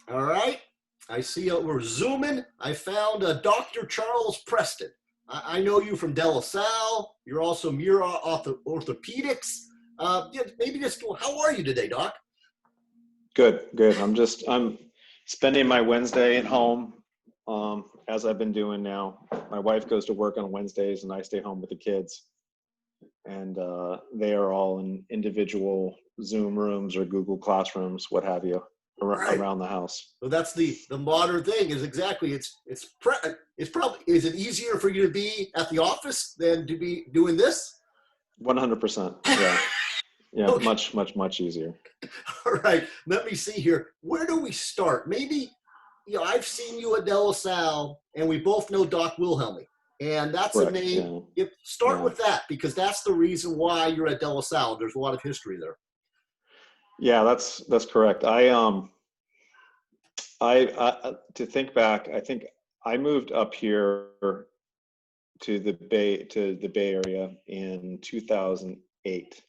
All right. I see we're zooming. I found Dr. Charles Preston. I know you from Salle. You're also Muir Orthopaedics. Maybe just how are you today, Doc? Good, good. I'm spending my Wednesday at home, as I've been doing now. My wife goes to work on Wednesdays and I stay home with the kids. And they are all in individual Zoom rooms or Google Classrooms, what have you, Right. around the house. So that's the modern thing. Is exactly it's probably, is it easier for you to be at the office than to be doing this? 100%. Yeah. Yeah. Okay. Much easier. All right. Let me see here. Where do we start? Maybe, I've seen you at Salle, and we both know Doc Wilhelm. And that's Correct. a name. Yeah. Start with that, because that's the reason why you're at Salle. There's a lot of history there. Yeah, that's correct. I to think back, I think I moved up here to the Bay Area in 2008.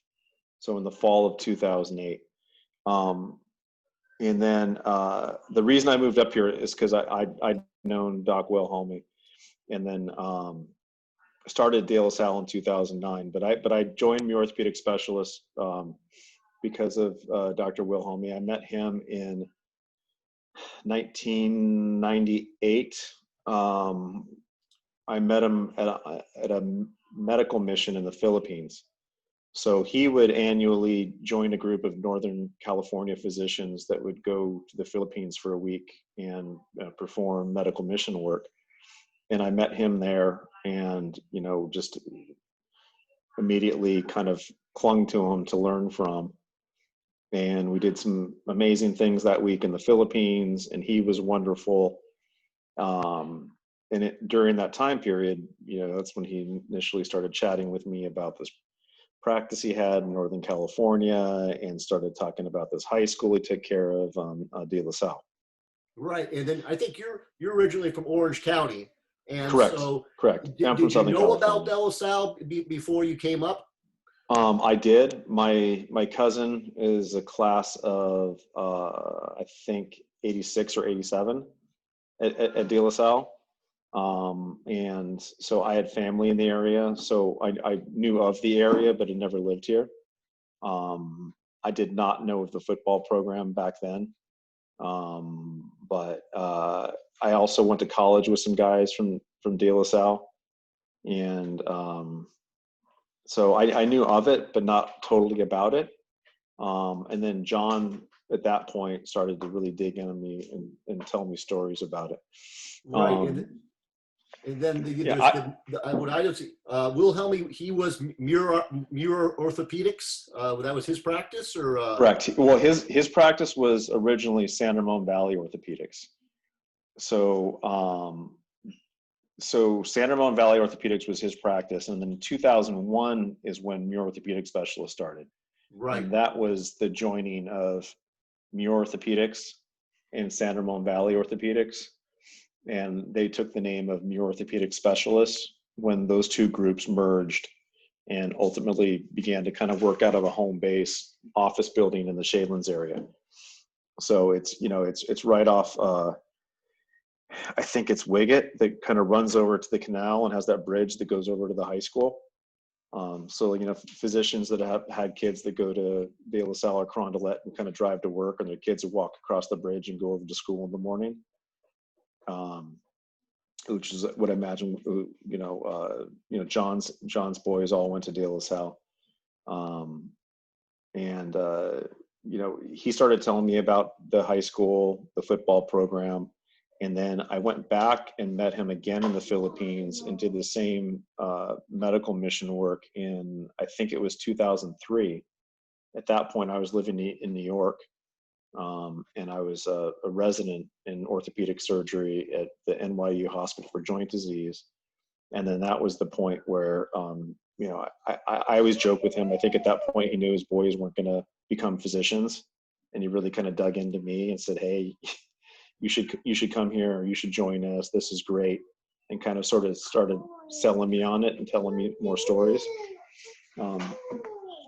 So in the fall of 2008. And then the reason I moved up here is because I'd known Doc Wilhelm, and then started De La Salle in 2009. But I joined Muir Orthopaedic Specialists because of Dr. Wilhelm. I met him in 1998. I met him at a medical mission in the Philippines. So he would annually join a group of Northern California physicians that would go to the Philippines for a week and perform medical mission work. And I met him there, and just immediately kind of clung to him to learn from. And we did some amazing things that week in the Philippines, and he was wonderful. And during that time period, that's when he initially started chatting with me about this practice he had in Northern California, and started talking about this high school he took care of, De La Salle. Right, and then I think you're originally from Orange County, and correct. So correct. Did you Southern know California. about De La Salle before you came up? I did. My cousin is a class of I think 86 or 87 at De La Salle. And so I had family in the area, so I knew of the area, but had never lived here. I did not know of the football program back then. But I also went to college with some guys from De La Salle. And so I knew of it, but not totally about it. And then John, at that point, started to really dig into me and tell me stories about it. Right. And then Wilhelm, he was Muir Orthopaedics. That was his practice, or correct. Well, his practice was originally San Ramon Valley Orthopedics. So San Ramon Valley Orthopedics was his practice, and then 2001 is when Muir Orthopaedic Specialists started. Right. And that was the joining of Muir Orthopedics and San Ramon Valley Orthopedics. And they took the name of Muir Orthopaedic Specialists when those two groups merged, and ultimately began to kind of work out of a home base office building in the Shadelands area. So it's right off, I think it's Wiggett, that kind of runs over to the canal and has that bridge that goes over to the high school. So physicians that have had kids that go to De La Salle or Carondelet and kind of drive to work, and their kids would walk across the bridge and go over to school in the morning. Which is what I imagine, John's boys all went to De La Salle. He started telling me about the high school, the football program. And then I went back and met him again in the Philippines and did the same medical mission work in, I think it was 2003. At that point, I was living in New York. And I was a resident in orthopedic surgery at the NYU Hospital for Joint Disease. And then that was the point where, I always joke with him. I think at that point he knew his boys weren't going to become physicians, and he really kind of dug into me and said, "Hey, you should come here, or you should join us. This is great." And kind of sort of started selling me on it and telling me more stories.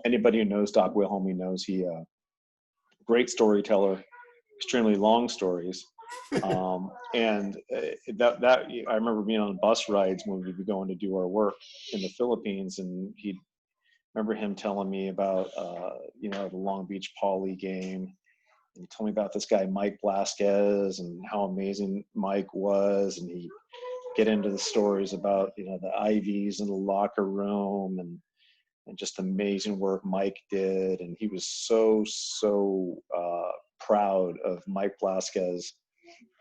Anybody who knows Doc Wilhelm knows he great storyteller, extremely long stories. And that I remember being on bus rides when we'd be going to do our work in the Philippines, and remember him telling me about the Long Beach Poly game. And he told me about this guy Mike Blasquez and how amazing Mike was, and he get into the stories about the IVs in the locker room and just amazing work Mike did. And he was so proud of Mike Blasquez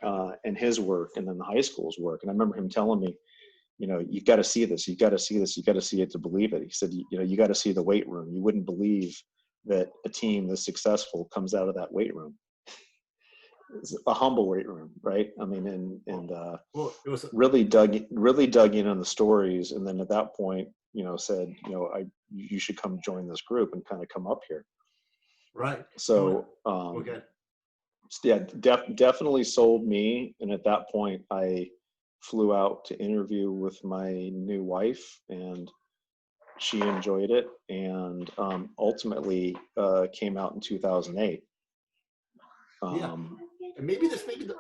and his work, and then the high school's work. And I remember him telling me, you've got to see this, you got to see this, you got to see it to believe it. He said, you got to see the weight room. You wouldn't believe that a team this successful comes out of that weight room. It's a humble weight room, right? I mean, and really dug in on the stories. And then at that point, said, you should come join this group and kind of come up here. Right. So, Okay. Yeah, definitely sold me. And at that point, I flew out to interview with my new wife, and she enjoyed it, and ultimately came out in 2008. Yeah, and maybe the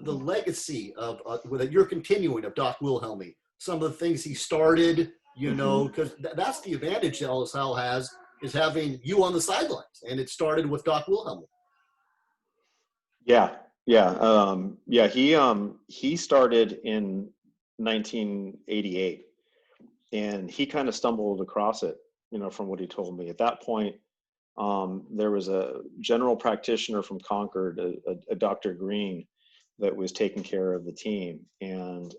legacy of that you're continuing of Doc Wilhelm, some of the things he started, because that's the advantage that LSL has, is having you on the sidelines, and it started with Doc Wilhelm. Yeah. He started in 1988, and he kind of stumbled across it, from what he told me. At that point, there was a general practitioner from Concord, a Dr. Green, that was taking care of the team. And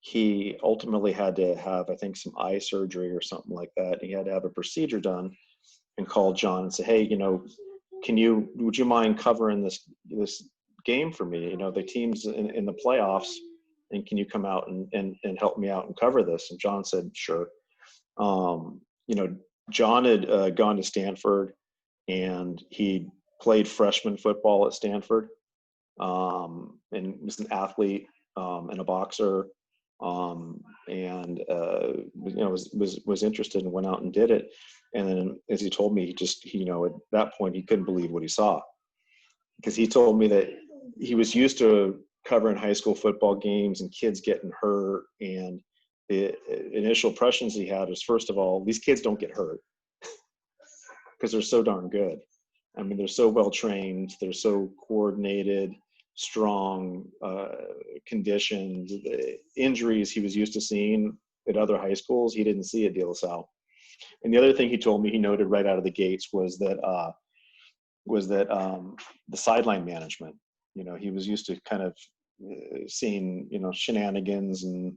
he ultimately had to have, I think, some eye surgery or something like that. He had to have a procedure done, and called John and said, hey, would you mind covering this game for me? The team's in the playoffs, and can you come out and help me out and cover this? And John said, sure. John had gone to Stanford, and he played freshman football at Stanford, and was an athlete and a boxer, and was interested and went out and did it. And then, as he told me, he at that point he couldn't believe what he saw, because he told me that he was used to covering high school football games and kids getting hurt, and the initial impressions he had was, first of all, these kids don't get hurt because they're so darn good. I mean, they're so well trained, they're so coordinated, strong, conditioned. The injuries he was used to seeing at other high schools, he didn't see at De La Salle. And the other thing he told me, he noted right out of the gates, was that the sideline management. He was used to kind of seeing shenanigans and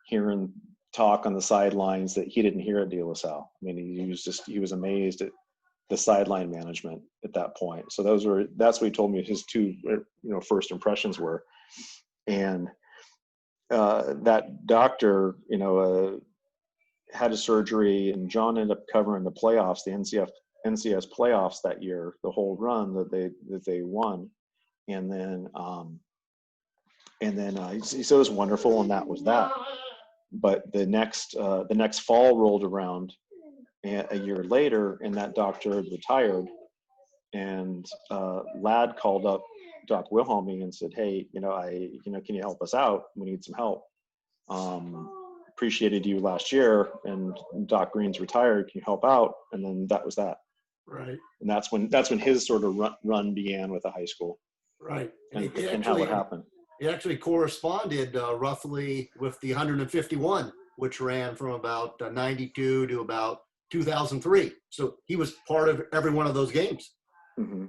hearing talk on the sidelines that he didn't hear at De La Salle. I mean, he was amazed at the sideline management at that point. So that's what he told me his two first impressions were. And that doctor had a surgery, and John ended up covering the playoffs, the NCS playoffs that year, the whole run that they won. And then he said it was wonderful, and that was that. But the next fall rolled around a year later, and that doctor had retired, and Ladd called up Doc Wilhelm and said, hey, can you help us out? We need some help. Appreciated you last year, and Doc Green's retired. Can you help out? And then that was that. Right. And that's when his sort of run began with the high school. Right. And how it happened. It actually corresponded roughly with the 151, which ran from about 92 to about 2003. So he was part of every one of those games. Mm-hmm.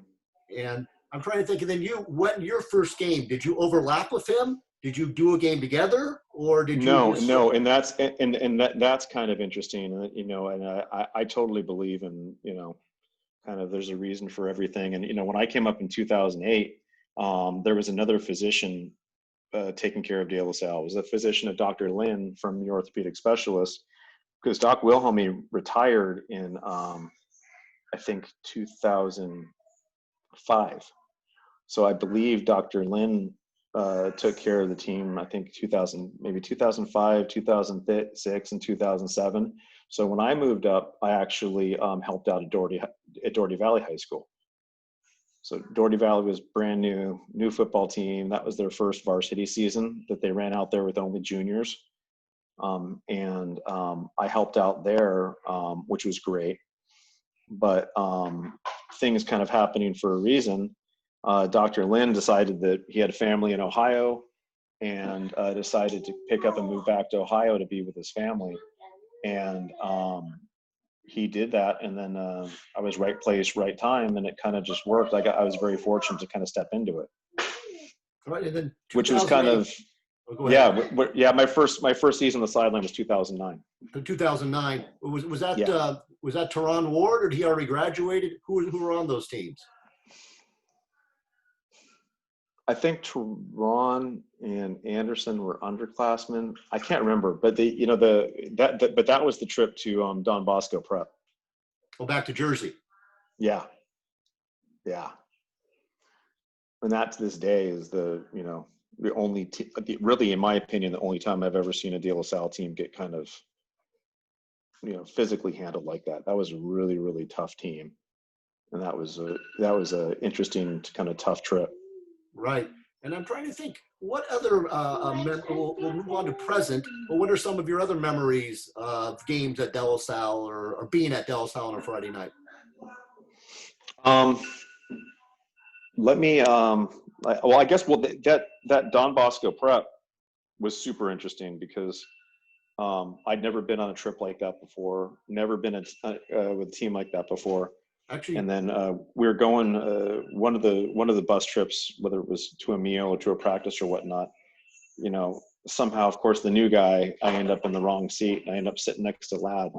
And I'm trying to think, and then when your first game, did you overlap with him? Did you do a game together, or did you? No, and that's kind of interesting, and I totally believe in, kind of there's a reason for everything. And when I came up in 2008, there was another physician taking care of De La Salle. It was a physician, a Dr. Lynn from Muir Orthopaedic Specialists, because Doc Wilhelm retired in I think 2005. So I believe Dr. Lynn took care of the team, I think 2005, 2006, and 2007. So when I moved up, I actually helped out at Doherty Valley High School. So Doherty Valley was brand new football team. That was their first varsity season that they ran out there with only juniors. I helped out there, which was great. But things kind of happening for a reason. Dr. Lynn decided that he had a family in Ohio and decided to pick up and move back to Ohio to be with his family. And he did that. And then I was right place, right time. And it kind of just worked. I was very fortunate to kind of step into it. Right, and then which was kind of, my first season on the sideline was 2009. 2009. Was that Yeah. Was that Teron Ward, or did he already graduated? Who were on those teams? I think Teron and Anderson were underclassmen. I can't remember, but that was the trip to Don Bosco Prep. Oh, back to Jersey. Yeah. And that to this day is the only really, in my opinion, the only time I've ever seen a De La Salle team get kind of physically handled like that. That was a really, really tough team, and that was a interesting kind of tough trip. Right. And I'm trying to think, what other we'll move on to present, but what are some of your other memories of games at De La Salle or being at De La Salle on a Friday night? I guess that Don Bosco Prep was super interesting because I'd never been on a trip like that before, never been with a team like that before. Actually, and then we were going one of the bus trips, whether it was to a meal or to a practice or whatnot. Somehow, of course, the new guy, I end up in the wrong seat. I end up sitting next to Ladd,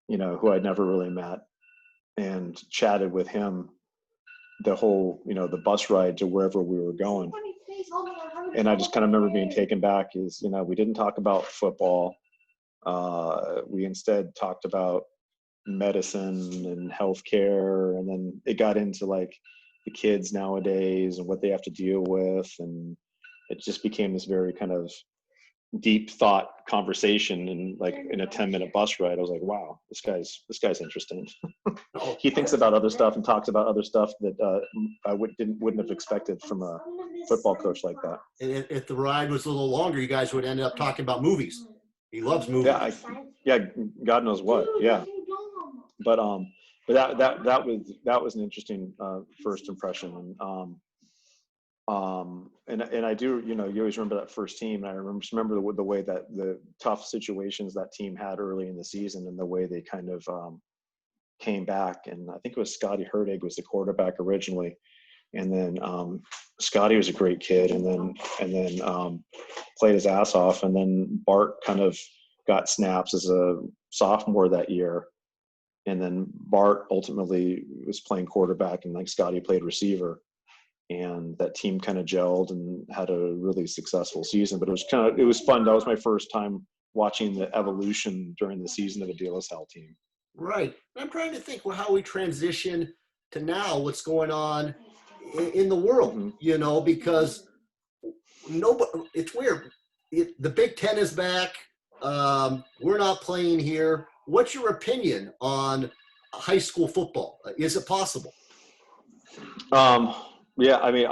who I'd never really met, and chatted with him the whole, the bus ride to wherever we were going. And I just kind of remember being taken back is, we didn't talk about football. We instead talked about medicine and healthcare. And then it got into like the kids nowadays and what they have to deal with. And it just became this very kind of deep thought conversation and like in a 10-minute bus ride. I was like, wow, this guy's interesting. He thinks about other stuff and talks about other stuff that I wouldn't have expected from a football coach like that. And if the ride was a little longer, you guys would end up talking about movies. He loves movies. Yeah, God knows what. Yeah, but that was an interesting first impression. And I do, you always remember that first team. And I remember the way that the tough situations that team had early in the season and the way they kind of came back. And I think it was Scotty Herdig was the quarterback originally. And then Scotty was a great kid and then played his ass off. And then Bart kind of got snaps as a sophomore that year. And then Bart ultimately was playing quarterback and like Scotty played receiver. And that team kind of gelled and had a really successful season. But it was fun. That was my first time watching the evolution during the season of a De La Salle team. Right. I'm trying to think how we transition to now what's going on in the world, Mm-hmm. Because it's weird. The Big Ten is back. We're not playing here. What's your opinion on high school football? Is it possible? Yeah, I mean,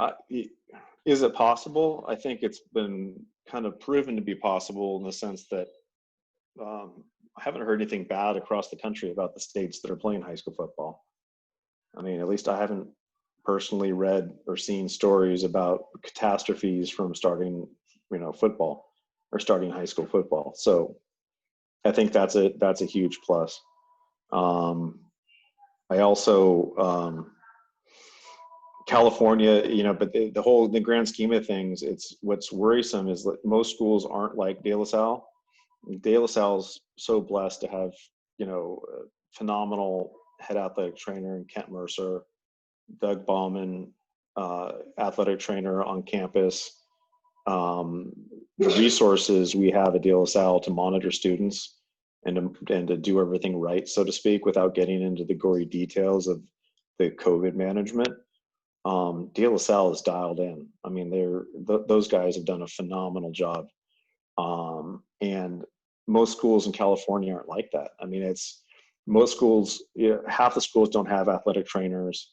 is it possible? I think it's been kind of proven to be possible in the sense that I haven't heard anything bad across the country about the states that are playing high school football. I mean, at least I haven't personally read or seen stories about catastrophes from starting, football or starting high school football. So I think that's a huge plus. I also, California, but the grand scheme of things, what's worrisome is that most schools aren't like De La Salle. De La Salle's so blessed to have, a phenomenal head athletic trainer in Kent Mercer, Doug Bauman, athletic trainer on campus. The resources we have at De La Salle to monitor students and to do everything right, so to speak, without getting into the gory details of the COVID management. De La Salle is dialed in. I mean, those guys have done a phenomenal job. And most schools in California aren't like that. I mean, most schools, half the schools don't have athletic trainers.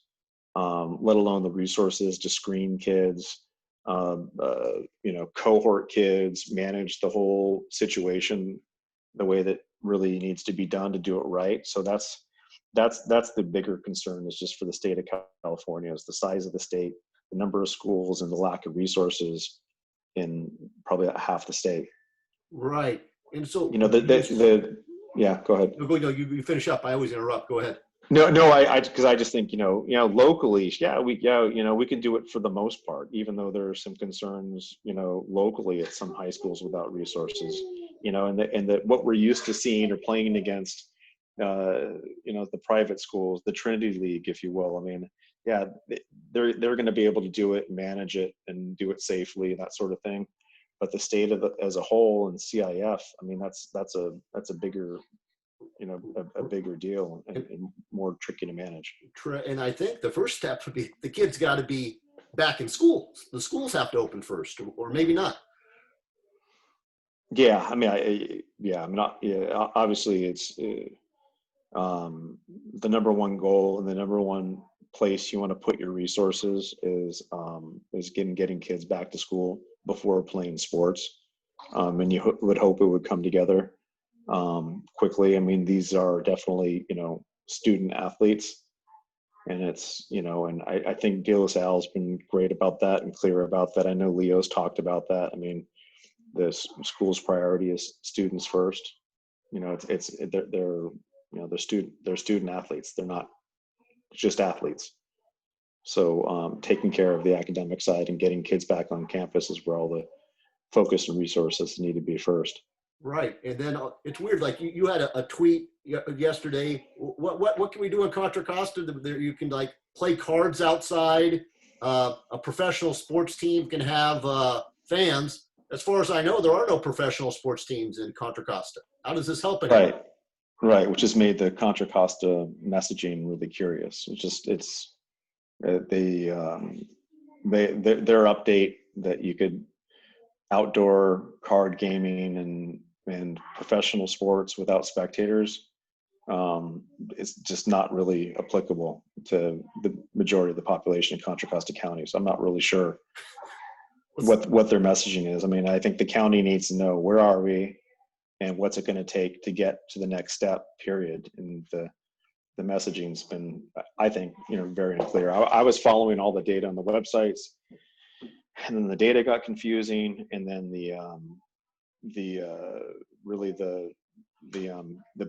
let alone the resources to screen kids, cohort kids, manage the whole situation the way that really needs to be done to do it right. So that's the bigger concern, is just for the state of California, is the size of the state, the number of schools, and the lack of resources in probably half the state. Right. And so, yeah, go ahead. No, you finish up. I always interrupt. Go ahead. No, because I just think, locally, we can do it for the most part, even though there are some concerns, locally at some high schools without resources, and that what we're used to seeing or playing against, the private schools, the Trinity League, if you will. I mean, yeah, they're going to be able to do it, manage it, and do it safely, that sort of thing. But the state as a whole and CIF, I mean, that's a bigger, a bigger deal and more tricky to manage. And I think the first step would be the kids got to be back in school. The schools have to open first, or maybe not. Yeah, I mean, obviously it's the number one goal and the number one place you want to put your resources is getting kids back to school before playing sports. And you would hope it would come together quickly. I mean, these are definitely, student athletes, and it's, and I think De La Salle's been great about that and clear about that. I know Leo's talked about that. I mean, the school's priority is students first. They're student athletes. They're not just athletes. So taking care of the academic side and getting kids back on campus is where all the focus and resources need to be first. Right. And then it's weird. Like you had a tweet yesterday. What can we do in Contra Costa? You can like play cards outside. A professional sports team can have fans. As far as I know, there are no professional sports teams in Contra Costa. How does this help anyone? Right. Which has made the Contra Costa messaging really curious. Their update that you could outdoor card gaming and professional sports without spectators is just not really applicable to the majority of the population of Contra Costa County. So I'm not really sure what their messaging is. I mean, I think the county needs to know, where are we and what's it going to take to get to the next step, period. And the messaging's been, I think, very unclear. I was following all the data on the websites, and then the data got confusing, and then the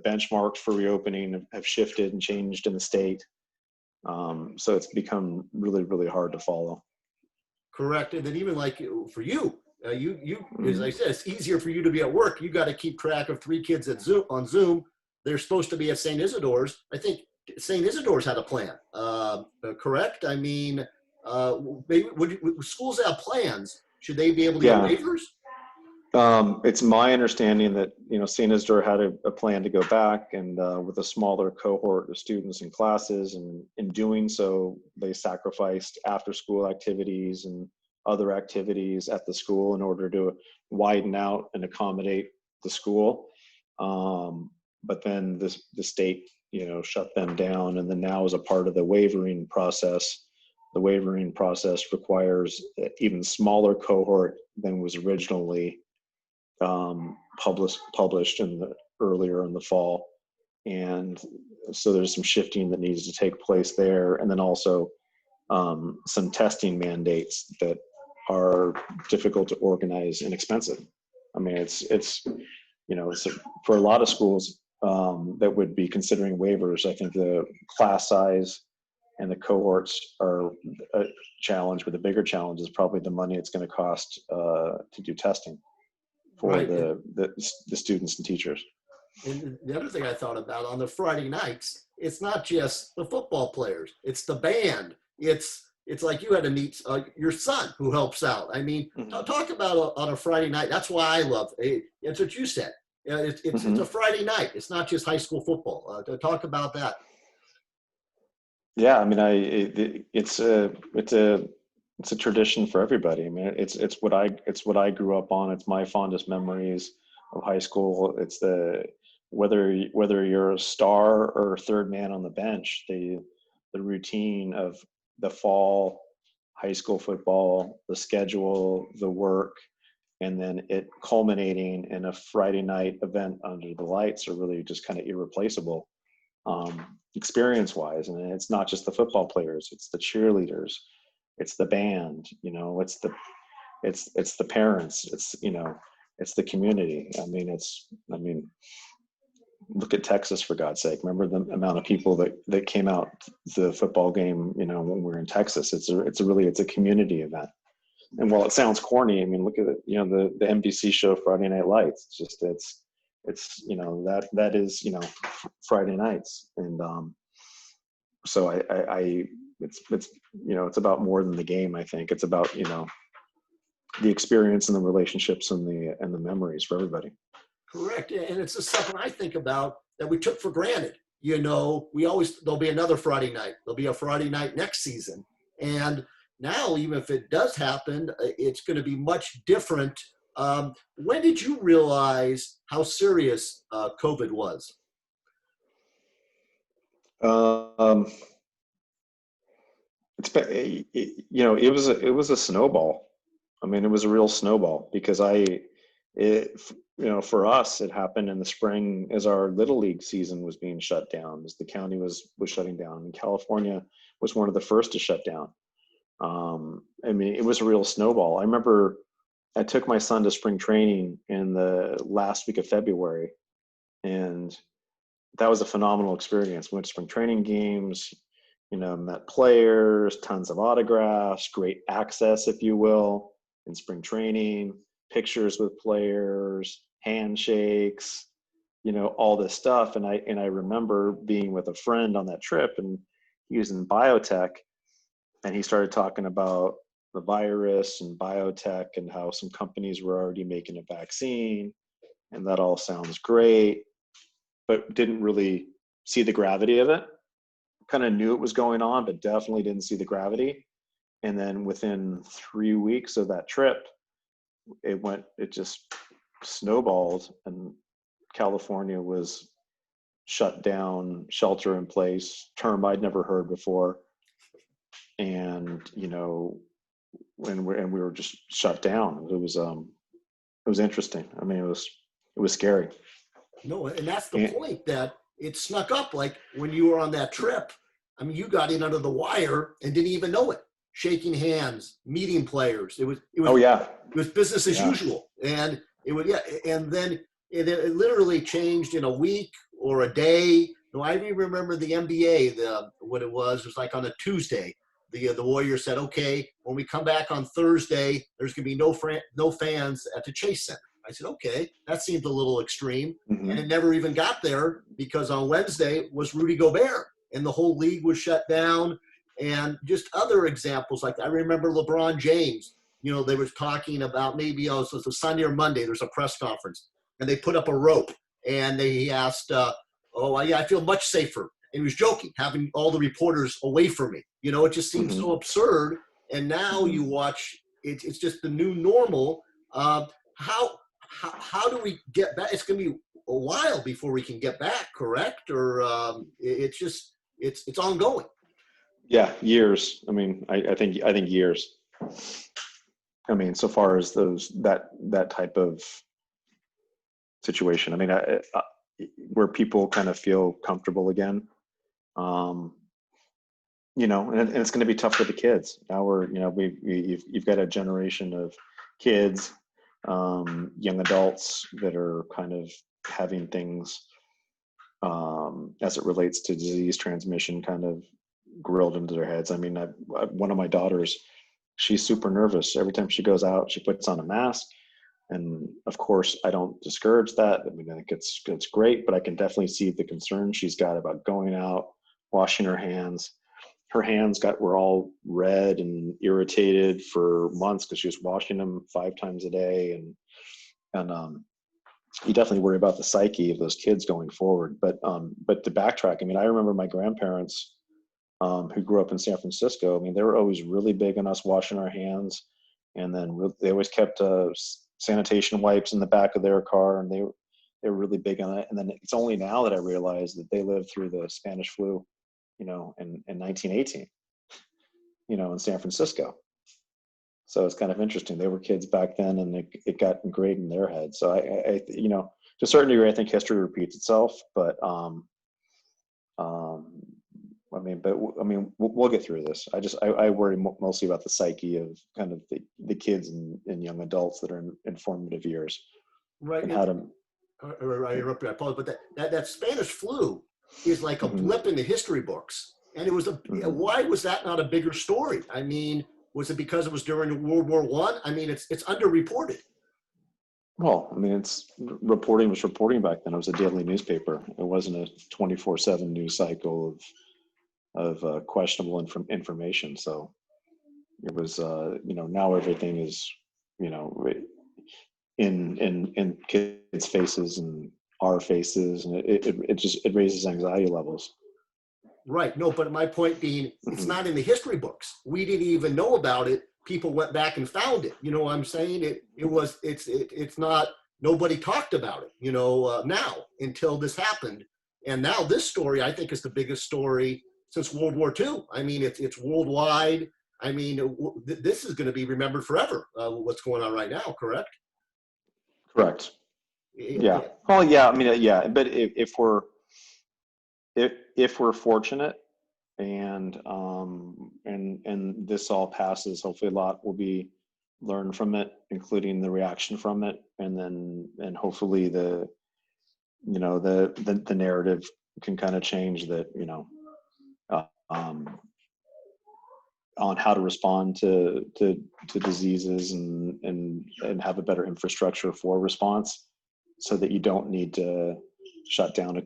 benchmarks for reopening have shifted and changed in the state. So it's become really, really hard to follow. Correct. And then even like for you, as I said, it's easier for you to be at work. You got to keep track of 3 kids on Zoom. They're supposed to be at St. Isidore's. I think St. Isidore's had a plan. Correct? I mean, would schools have plans? Should they be able to get waivers? It's my understanding that, St. Isidore had a plan to go back and with a smaller cohort of students and classes, and in doing so, they sacrificed after-school activities and other activities at the school in order to widen out and accommodate the school. But then the state, shut them down, and then now as a part of the waivering process, the waivering process requires an even smaller cohort than was originally published earlier in the fall. And so there's some shifting that needs to take place there, and then also some testing mandates that are difficult to organize and expensive. I mean, it's for a lot of schools that would be considering waivers, I think the class size and the cohorts are a challenge, but the bigger challenge is probably the money it's going to cost to do testing for the students and teachers. And the other thing I thought about on the Friday nights, it's not just the football players, it's the band. It's like you had to meet your son who helps out. I mean, talk about on a Friday night. That's why I love it. It's what you said. It's a Friday night. It's not just high school football. Talk about that. Yeah, I mean, it's a tradition for everybody. I mean, it's what I grew up on. It's my fondest memories of high school. It's whether you're a star or third man on the bench, the routine of the fall, high school football, the schedule, the work, and then it culminating in a Friday night event under the lights are really just kind of irreplaceable, experience wise. And it's not just the football players, it's the cheerleaders, it's the band, it's the parents, it's the community. Look at Texas, for God's sake. Remember the amount of people that came out to the football game, when we were in Texas. It's a community event. And while it sounds corny, look at it, the NBC show Friday Night Lights. That is, Friday nights. And so it's about more than the game. I think it's about, the experience and the relationships and the memories for everybody. Correct. And it's just something I think about that we took for granted. There'll be another Friday night. There'll be a Friday night next season. And now, even if it does happen, it's going to be much different. When did you realize how serious COVID was? It was a snowball. It was a real snowball because for us, it happened in the spring as our Little League season was being shut down, as the county was shutting down. And California was one of the first to shut down. It was a real snowball. I remember I took my son to spring training in the last week of February, and that was a phenomenal experience. We went to spring training games, met players, tons of autographs, great access, if you will, in spring training, pictures with players, handshakes, all this stuff. And I remember being with a friend on that trip, and he was in biotech, and he started talking about the virus and biotech and how some companies were already making a vaccine, and that all sounds great, but didn't really see the gravity of it. Kind of knew it was going on, but definitely didn't see the gravity. And then within 3 weeks of that trip, it just snowballed, and California was shut down, shelter in place, term I'd never heard before. And, when we were just shut down. It was interesting. It was scary. No, and that's the point, that it snuck up. Like when you were on that trip, you got in under the wire and didn't even know it. Shaking hands, meeting players. It was business as usual. And and then it literally changed in a week or a day. No, I even remember the NBA, what it was like on a Tuesday. The Warriors said, okay, when we come back on Thursday, there's going to be no fans at the Chase Center. I said, okay, that seemed a little extreme. Mm-hmm. And it never even got there because on Wednesday was Rudy Gobert, and the whole league was shut down. And just other examples, like I remember LeBron James, they were talking about maybe, so it's a Sunday or Monday, there's a press conference, and they put up a rope, and he asked, I feel much safer. And he was joking, having all the reporters away from me. It just seems so absurd. And now you watch, it's just the new normal. How do we get back? It's going to be a while before we can get back, correct? Or it's ongoing. Yeah, years. I think years. So far as that type of situation, where people kind of feel comfortable again. And it's going to be tough for the kids. Now you've got a generation of kids, young adults that are kind of having things, as it relates to disease transmission, kind of grilled into their heads. One of my daughters, she's super nervous. Every time she goes out, she puts on a mask. And of course, I don't discourage that. I think it's great, but I can definitely see the concern she's got about going out, washing her hands. Her hands were all red and irritated for months because she was washing them 5 times a day. And you definitely worry about the psyche of those kids going forward. But to backtrack, I remember my grandparents, who grew up in San Francisco. They were always really big on us washing our hands, and then they always kept sanitation wipes in the back of their car, and they were really big on it. And then it's only now that I realize that they lived through the Spanish flu, in 1918. in San Francisco. So it's kind of interesting. They were kids back then, and it got ingrained in their head. So I to a certain degree, I think history repeats itself. But we'll get through this. I worry mostly about the psyche of kind of the kids and young adults that are in formative years, Right. and how to. I interrupted. I apologize, but that Spanish flu is like a Mm-hmm. blip in the history books, and it was why was that not a bigger story? I mean, was it because it was during World War I? I mean, it's underreported. Well, I mean, reporting was reporting back then. It was a daily newspaper. It wasn't a 24/7 news cycle of questionable information. So it was, now everything is, in kids' faces and our faces, and it raises anxiety levels. Right. No, but my point being, it's not in the history books. We didn't even know about it. People went back and found it. You know what I'm saying? It's not, nobody talked about it, now until this happened. And now this story, I think, is the biggest story since World War II. I mean, it's worldwide. I mean, this is going to be remembered forever, what's going on right now, correct? Correct. Yeah. Well, yeah, I mean, yeah, but if we're fortunate and this all passes, hopefully a lot will be learned from it, including the reaction from it, and hopefully the narrative can kind of change that, on how to respond to diseases and have a better infrastructure for response, so that you don't need to shut down a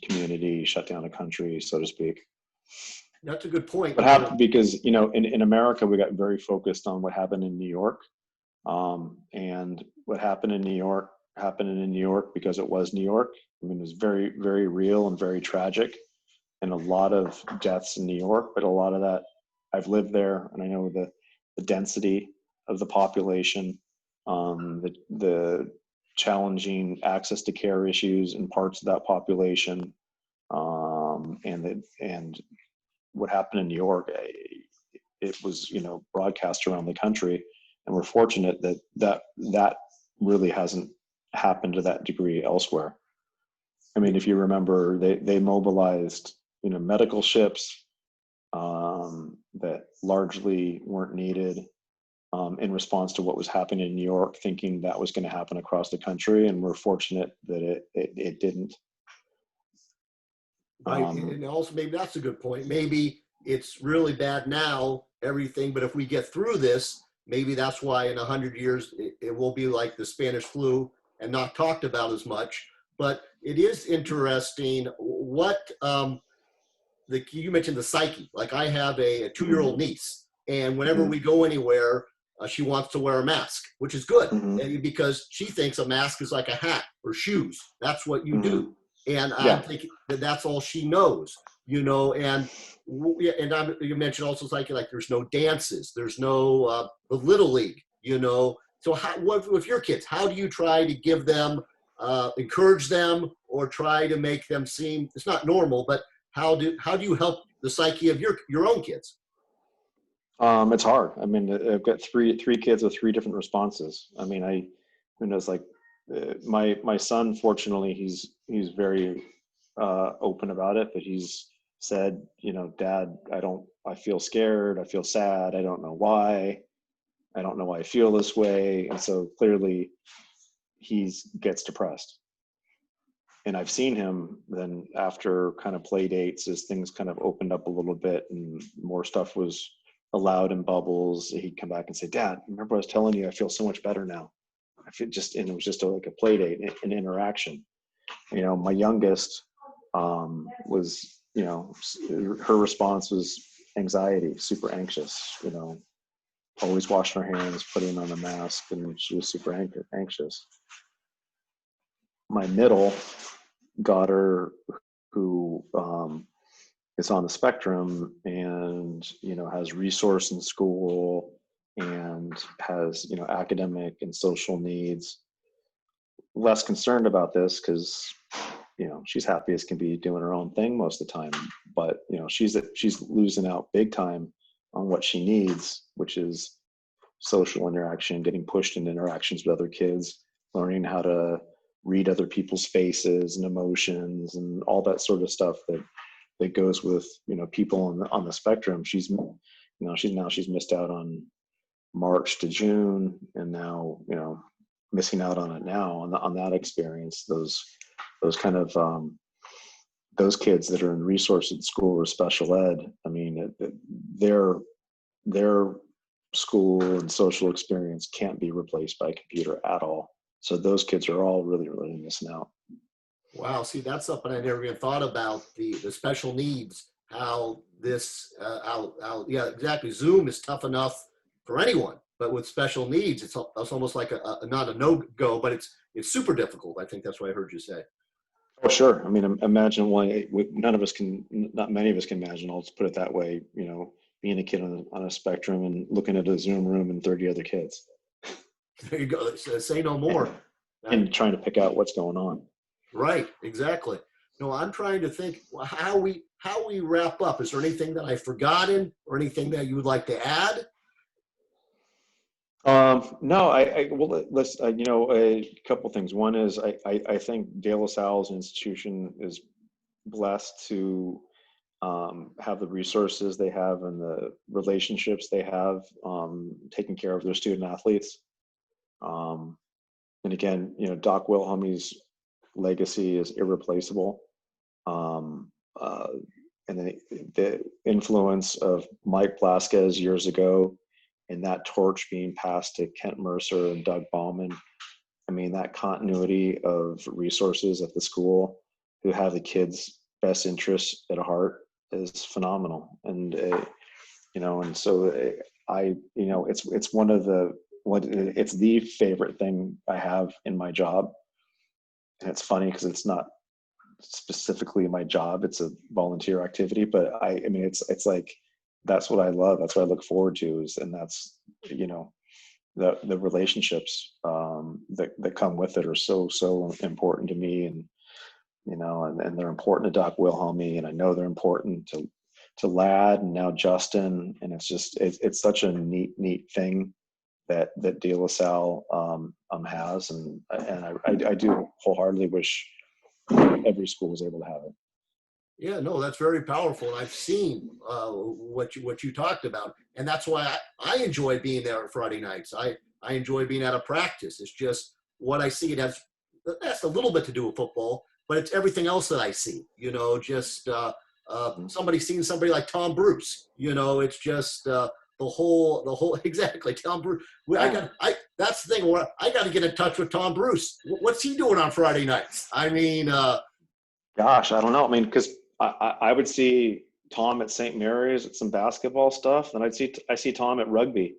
community, shut down a country, so to speak. That's a good point. Because in America, we got very focused on what happened in New York, and what happened in New York because it was New York. I mean, it was very, very real and very tragic, and a lot of deaths in New York. But a lot of that, I've lived there, and I know the density of the population, the challenging access to care issues in parts of that population, and what happened in New York. It was broadcast around the country, and we're fortunate that really hasn't happened to that degree elsewhere. I mean, if you remember, they mobilized medical ships that largely weren't needed in response to what was happening in New York, thinking that was going to happen across the country, and we're fortunate that it didn't. Right, and also maybe that's a good point. Maybe it's really bad now, everything, but if we get through this, maybe that's why in 100 years it will be like the Spanish flu and not talked about as much. But it is interesting what you mentioned the psyche. Like I have a 2-year-old niece, and whenever we go anywhere, she wants to wear a mask, which is good because she thinks a mask is like a hat or shoes. That's what you do. And I'm thinking that's all she knows, and you mentioned also psyche, like there's no dances, there's no the Little League, So what with your kids, how do you try to give them, encourage them, or try to make them seem, it's not normal, but how do you help the psyche of your own kids? It's hard. I mean, I've got three kids with 3 different responses. I mean, my son, fortunately, he's very open about it, but he's said, Dad, I feel scared, I feel sad, I don't know why I feel this way. And so clearly he gets depressed. And I've seen him then after kind of play dates, as things kind of opened up a little bit and more stuff was allowed in bubbles, he'd come back and say, Dad, remember I was telling you I feel so much better now. And it was just like a play date, an interaction. My youngest was, her response was anxiety, super anxious, always washing her hands, putting on a mask, and she was super anxious. My middle daughter, who is on the spectrum and, has resource in school and has, academic and social needs, less concerned about this because, she's happy as can be doing her own thing most of the time. But, she's losing out big time what she needs, which is social interaction, getting pushed into interactions with other kids, learning how to read other people's faces and emotions and all that sort of stuff that goes with, people on the spectrum. She's missed out on March to June, and now, missing out on it now on that experience. Those kind of those kids that are in resource at school or special ed, I mean, their school and social experience can't be replaced by a computer at all. So those kids are all really, really missing out. Wow. See, that's something I never even thought about, the special needs, how this, yeah, exactly. Zoom is tough enough for anyone, but with special needs, it's almost like not a no-go, but it's super difficult. I think that's what I heard you say. Oh, sure. I mean, imagine not many of us can imagine, I'll just put it that way, being a kid on a spectrum and looking at a Zoom room and 30 other kids. There you go. Say no more. And trying to pick out what's going on. Right. Exactly. No, I'm trying to think how we wrap up. Is there anything that I've forgotten or anything that you would like to add? No, let's, a couple things. One is I think De La Salle's institution is blessed to have the resources they have and the relationships they have, taking care of their student athletes. And again, Doc Wilhelm's legacy is irreplaceable. And the influence of Mike Blasquez years ago, and that torch being passed to Kent Mercer and Doug Bauman. I mean, that continuity of resources at the school who have the kids' best interests at heart is phenomenal. And, and so it's it's the favorite thing I have in my job. And it's funny because it's not specifically my job, it's a volunteer activity, but I mean, it's like, that's what I love. That's what I look forward to and that's, the relationships that come with it are so important to me. And, and they're important to Doc Wilhelm, and I know they're important to Ladd and now Justin. And it's such a neat thing that De La Salle has. And I do wholeheartedly wish every school was able to have it. Yeah, no, that's very powerful. And I've seen what you talked about. And that's why I enjoy being there on Friday nights. I enjoy being at a practice. It's just what I see. That's a little bit to do with football, but it's everything else that I see, just somebody seeing somebody like Tom Bruce, it's just the whole, exactly. Tom Bruce. That's the thing where I got to get in touch with Tom Bruce. What's he doing on Friday nights? I mean, gosh, I don't know. I mean, because I would see Tom at St. Mary's at some basketball stuff, and I see Tom at rugby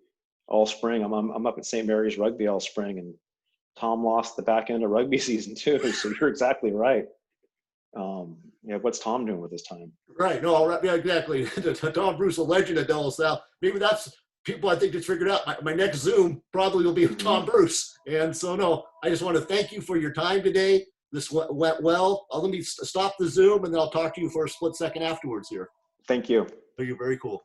all spring. I'm up at St. Mary's rugby all spring, and Tom lost the back end of rugby season too. So you're exactly right. What's Tom doing with his time? Right. No, yeah, exactly. Tom Bruce, a legend at De La Salle. Maybe that's people I think just figured out. My next Zoom probably will be with Tom Bruce. And so, no, I just want to thank you for your time today. This went well. Let me stop the Zoom, and then I'll talk to you for a split second afterwards here. Thank you. Thank you. Very cool.